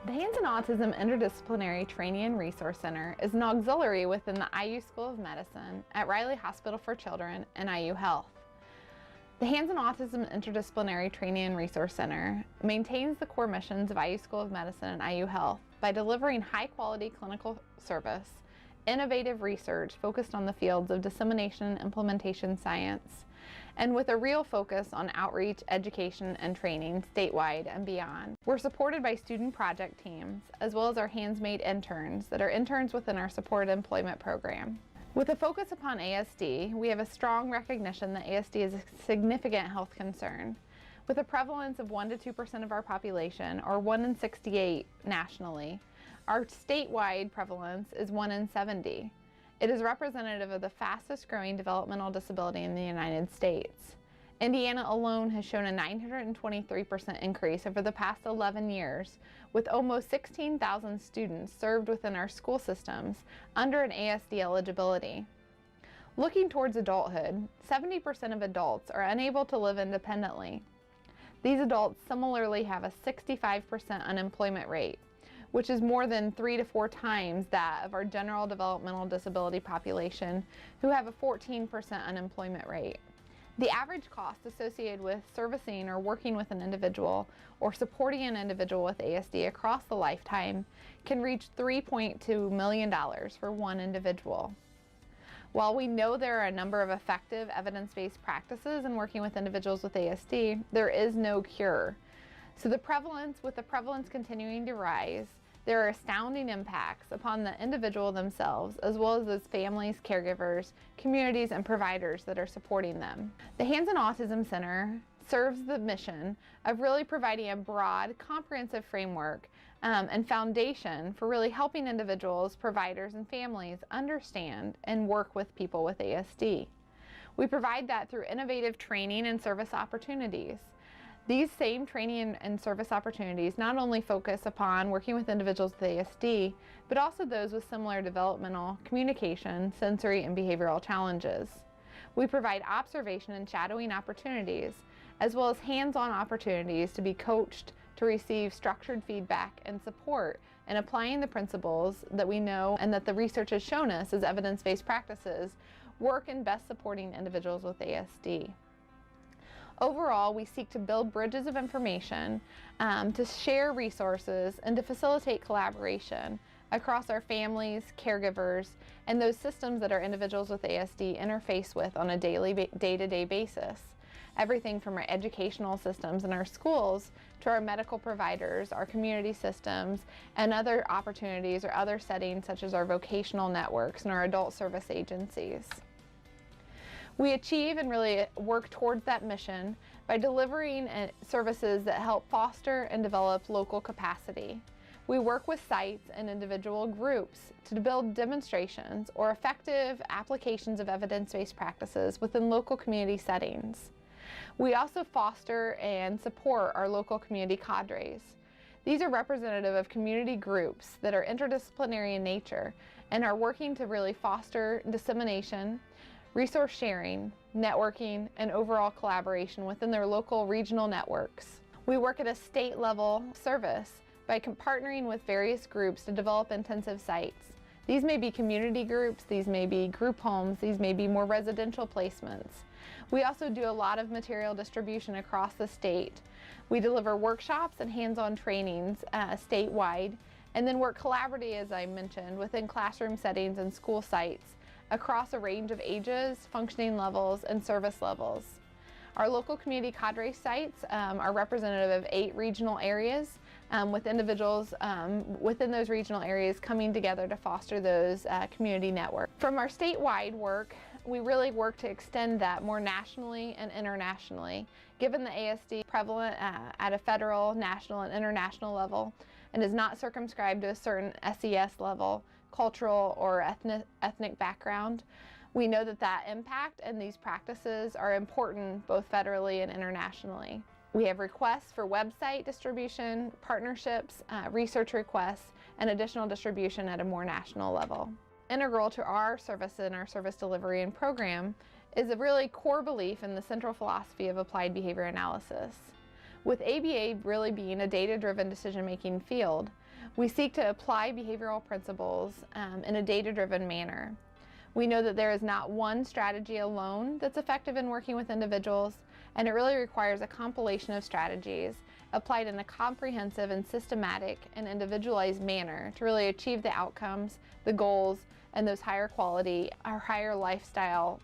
The Hands on Autism Interdisciplinary Training and Resource Center is an auxiliary within the IU School of Medicine at Riley Hospital for Children and IU Health. The Hands on Autism Interdisciplinary Training and Resource Center maintains the core missions of IU School of Medicine and IU Health by delivering high-quality clinical service, innovative research focused on the fields of dissemination and implementation science, and with a real focus on outreach, education, and training statewide and beyond. We're supported by student project teams, as well as our hands-made interns that are interns within our supported employment program. With a focus upon ASD, we have a strong recognition that ASD is a significant health concern. With a prevalence of 1 to 2% of our population, or 1 in 68 nationally, our statewide prevalence is 1 in 70. It is representative of the fastest growing developmental disability in the United States. Indiana alone has shown a 923% increase over the past 11 years, with almost 16,000 students served within our school systems under an ASD eligibility. Looking towards adulthood, 70% of adults are unable to live independently. These adults similarly have a 65% unemployment rate, which is more than 3 to 4 times that of our general developmental disability population, who have a 14% unemployment rate. The average cost associated with servicing or working with an individual or supporting an individual with ASD across the lifetime can reach $3.2 million for one individual. While we know there are a number of effective evidence-based practices in working with individuals with ASD, there is no cure. So with the prevalence continuing to rise, there are astounding impacts upon the individual themselves, as well as those families, caregivers, communities, and providers that are supporting them. The Hands on Autism Center serves the mission of really providing a broad, comprehensive framework and foundation for really helping individuals, providers, and families understand and work with people with ASD. We provide that through innovative training and service opportunities. These same training and service opportunities not only focus upon working with individuals with ASD, but also those with similar developmental, communication, sensory, and behavioral challenges. We provide observation and shadowing opportunities, as well as hands-on opportunities to be coached, to receive structured feedback and support in applying the principles that we know and that the research has shown us as evidence-based practices work in best supporting individuals with ASD. Overall, we seek to build bridges of information, to share resources, and to facilitate collaboration across our families, caregivers, and those systems that our individuals with ASD interface with on a day-to-day basis. Everything from our educational systems in our schools to our medical providers, our community systems, and other opportunities or other settings such as our vocational networks and our adult service agencies. We achieve and really work towards that mission by delivering services that help foster and develop local capacity. We work with sites and individual groups to build demonstrations or effective applications of evidence-based practices within local community settings. We also foster and support our local community cadres. These are representative of community groups that are interdisciplinary in nature and are working to really foster dissemination, resource sharing, networking, and overall collaboration within their local regional networks. We work at a state level service by partnering with various groups to develop intensive sites. These may be community groups, these may be group homes, these may be more residential placements. We also do a lot of material distribution across the state. We deliver workshops and hands-on trainings statewide, and then work collaboratively, as I mentioned, within classroom settings and school sites across a range of ages, functioning levels, and service levels. Our local community cadre sites are representative of 8 regional areas, with individuals within those regional areas coming together to foster those community networks. From our statewide work, we really work to extend that more nationally and internationally, given the ASD prevalent at a federal, national, and international level, and is not circumscribed to a certain SES level, cultural or ethnic background. We know that impact and these practices are important both federally and internationally. We have requests for website distribution, partnerships, research requests, and additional distribution at a more national level. Integral to our service and our service delivery and program is a really core belief in the central philosophy of applied behavior analysis. With ABA really being a data-driven decision-making field, We seek to apply behavioral principles in a data-driven manner. We know that there is not one strategy alone that's effective in working with individuals, and it really requires a compilation of strategies applied in a comprehensive and systematic and individualized manner to really achieve the outcomes, the goals, and those higher quality or higher lifestyle.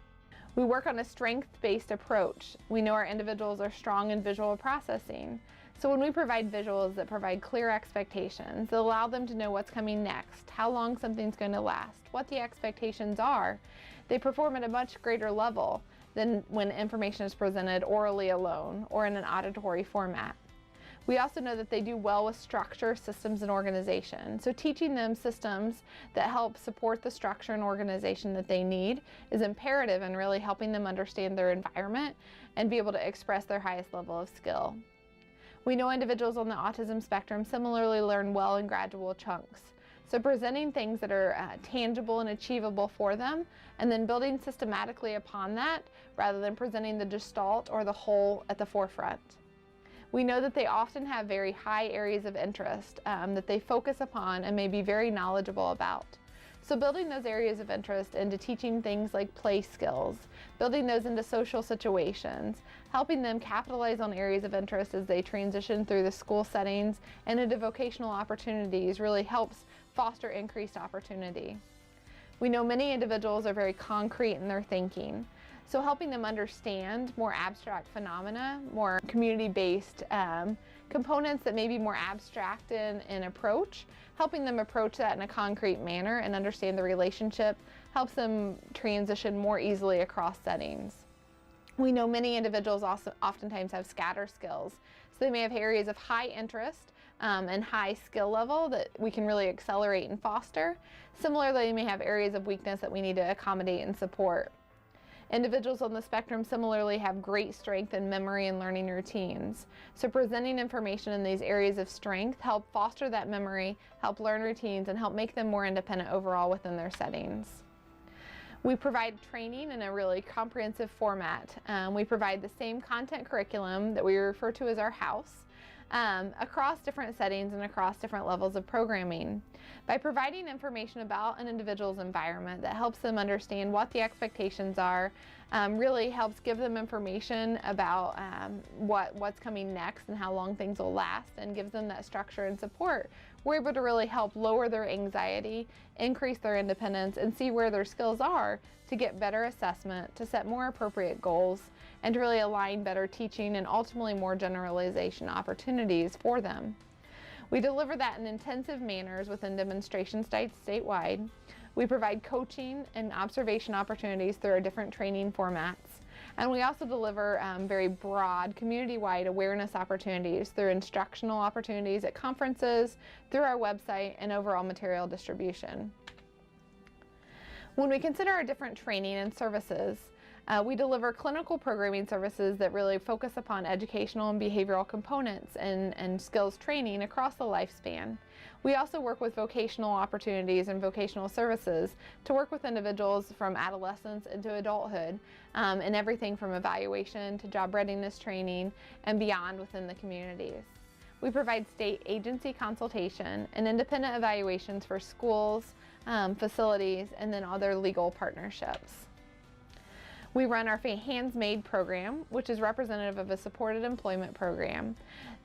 We work on a strength-based approach. We know our individuals are strong in visual processing. So when we provide visuals that provide clear expectations, that allow them to know what's coming next, how long something's going to last, what the expectations are, they perform at a much greater level than when information is presented orally alone or in an auditory format. We also know that they do well with structure, systems, and organization. So teaching them systems that help support the structure and organization that they need is imperative in really helping them understand their environment and be able to express their highest level of skill. We know individuals on the autism spectrum similarly learn well in gradual chunks. So presenting things that are tangible and achievable for them, and then building systematically upon that rather than presenting the gestalt or the whole at the forefront. We know that they often have very high areas of interest that they focus upon and may be very knowledgeable about. So building those areas of interest into teaching things like play skills, building those into social situations, helping them capitalize on areas of interest as they transition through the school settings and into vocational opportunities really helps foster increased opportunity. We know many individuals are very concrete in their thinking. So helping them understand more abstract phenomena, more community-based components that may be more abstract in approach, helping them approach that in a concrete manner and understand the relationship helps them transition more easily across settings. We know many individuals also oftentimes have scatter skills. So they may have areas of high interest and high skill level that we can really accelerate and foster. Similarly, they may have areas of weakness that we need to accommodate and support. Individuals on the spectrum similarly have great strength in memory and learning routines. So presenting information in these areas of strength help foster that memory, help learn routines, and help make them more independent overall within their settings. We provide training in a really comprehensive format. We provide the same content curriculum that we refer to as our house across different settings and across different levels of programming. By providing information about an individual's environment that helps them understand what the expectations are, really helps give them information about what's coming next and how long things will last, and gives them that structure and support, we're able to really help lower their anxiety, increase their independence, and see where their skills are to get better assessment, to set more appropriate goals, and to really align better teaching and ultimately more generalization opportunities for them. We deliver that in intensive manners within demonstration sites statewide. We provide coaching and observation opportunities through our different training formats. And we also deliver very broad community-wide awareness opportunities through instructional opportunities at conferences, through our website, and overall material distribution. When we consider our different training and services, we deliver clinical programming services that really focus upon educational and behavioral components and skills training across the lifespan. We also work with vocational opportunities and vocational services to work with individuals from adolescence into adulthood, and everything from evaluation to job readiness training and beyond within the communities. We provide state agency consultation and independent evaluations for schools, facilities, and then other legal partnerships. We run our Hands Made program, which is representative of a supported employment program.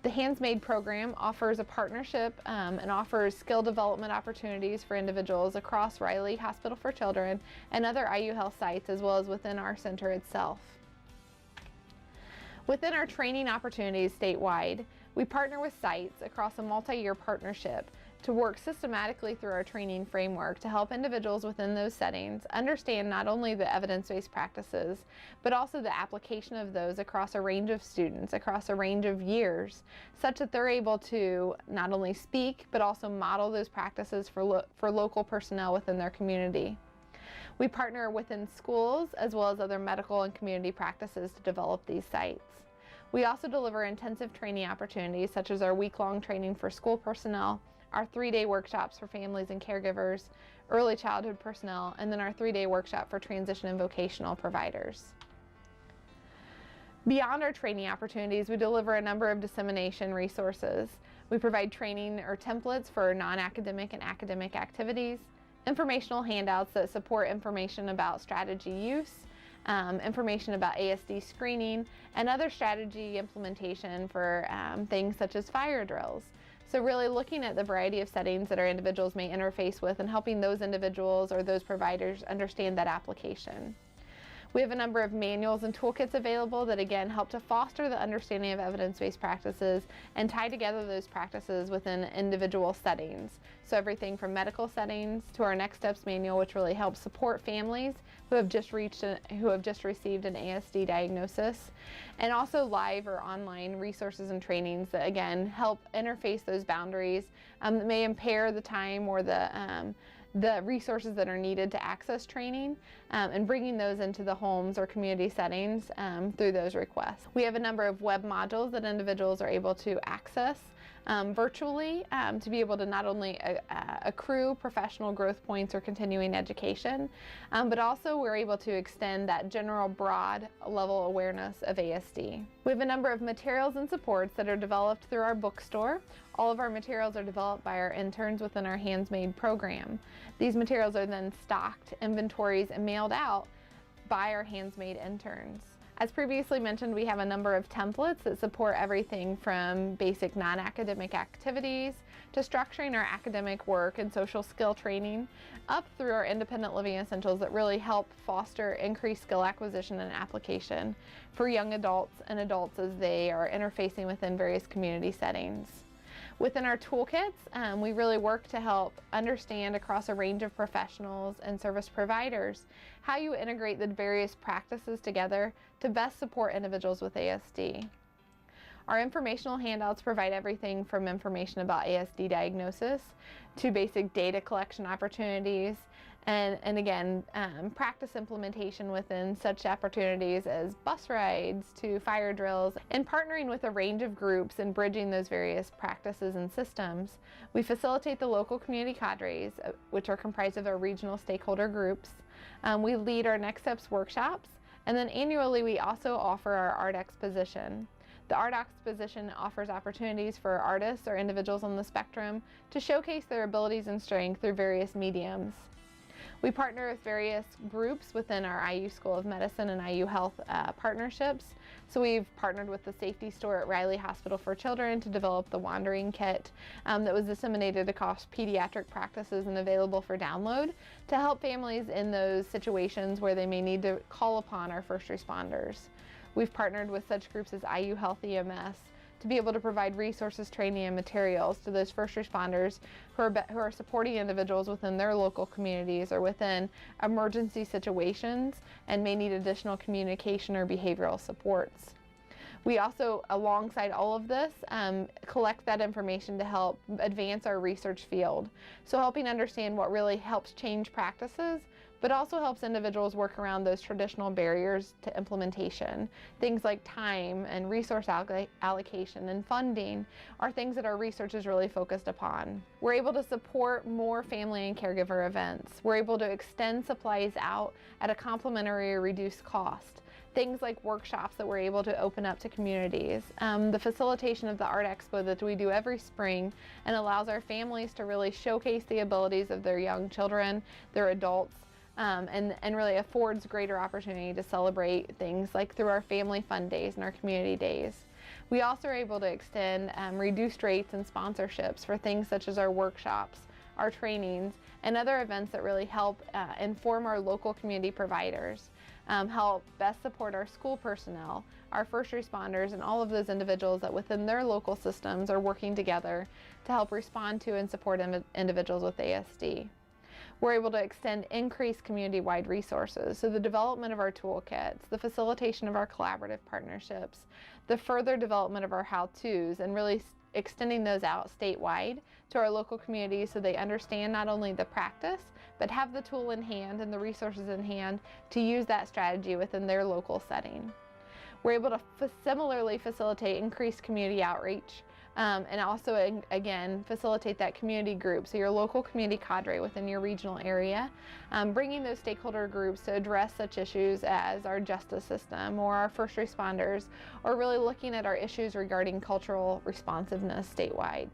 The Hands Made program offers a partnership and offers skill development opportunities for individuals across Riley Hospital for Children and other IU Health sites, as well as within our center itself. Within our training opportunities statewide, we partner with sites across a multi-year partnership to work systematically through our training framework to help individuals within those settings understand not only the evidence-based practices, but also the application of those across a range of students, across a range of years, such that they're able to not only speak, but also model those practices for local personnel within their community. We partner within schools as well as other medical and community practices to develop these sites. We also deliver intensive training opportunities such as our week-long training for school personnel, our 3-day workshops for families and caregivers, early childhood personnel, and then our 3-day workshop for transition and vocational providers. Beyond our training opportunities, we deliver a number of dissemination resources. We provide training or templates for non-academic and academic activities, informational handouts that support information about strategy use, information about ASD screening, and other strategy implementation for things such as fire drills. So really looking at the variety of settings that our individuals may interface with and helping those individuals or those providers understand that application. We have a number of manuals and toolkits available that again help to foster the understanding of evidence-based practices and tie together those practices within individual settings. So everything from medical settings to our Next Steps manual, which really helps support families who have just received an ASD diagnosis, and also live or online resources and trainings that again help interface those boundaries that may impair the time or the resources that are needed to access training and bringing those into the homes or community settings through those requests. We have a number of web modules that individuals are able to access virtually to be able to not only accrue professional growth points or continuing education, but also we're able to extend that general broad level awareness of ASD. We have a number of materials and supports that are developed through our bookstore. All of our materials are developed by our interns within our Hands-Made program. These materials are then stocked, inventories, and mailed out by our Hands-Made interns. As previously mentioned, we have a number of templates that support everything from basic non-academic activities to structuring our academic work and social skill training up through our independent living essentials that really help foster increased skill acquisition and application for young adults and adults as they are interfacing within various community settings. Within our toolkits, we really work to help understand across a range of professionals and service providers how you integrate the various practices together to best support individuals with ASD. Our informational handouts provide everything from information about ASD diagnosis to basic data collection opportunities and again, practice implementation within such opportunities as bus rides to fire drills, and partnering with a range of groups and bridging those various practices and systems. We facilitate the local community cadres, which are comprised of our regional stakeholder groups. We lead our Next Steps workshops, and then annually we also offer our Art Exposition. The Art Exposition offers opportunities for artists or individuals on the spectrum to showcase their abilities and strength through various mediums. We partner with various groups within our IU School of Medicine and IU Health partnerships. So we've partnered with the Safety Store at Riley Hospital for Children to develop the Wandering Kit that was disseminated across pediatric practices and available for download to help families in those situations where they may need to call upon our first responders. We've partnered with such groups as IU Health EMS to be able to provide resources, training, and materials to those first responders who are supporting individuals within their local communities or within emergency situations and may need additional communication or behavioral supports. We also, alongside all of this, collect that information to help advance our research field. So helping understand what really helps change practices, but also helps individuals work around those traditional barriers to implementation. Things like time and resource allocation and funding are things that our research is really focused upon. We're able to support more family and caregiver events. We're able to extend supplies out at a complimentary or reduced cost. Things like workshops that we're able to open up to communities. The facilitation of the Art Expo that we do every spring and allows our families to really showcase the abilities of their young children, their adults, and really affords greater opportunity to celebrate things like through our family fun days and our community days. We also are able to extend reduced rates and sponsorships for things such as our workshops, our trainings, and other events that really help inform our local community providers, help best support our school personnel, our first responders, and all of those individuals that within their local systems are working together to help respond to and support individuals with ASD. We're able to extend increased community-wide resources, so the development of our toolkits, the facilitation of our collaborative partnerships, the further development of our how-tos, and really extending those out statewide to our local communities so they understand not only the practice, but have the tool in hand and the resources in hand to use that strategy within their local setting. We're able to similarly facilitate increased community outreach And also, again, facilitate that community group, so your local community cadre within your regional area, bringing those stakeholder groups to address such issues as our justice system or our first responders, or really looking at our issues regarding cultural responsiveness statewide.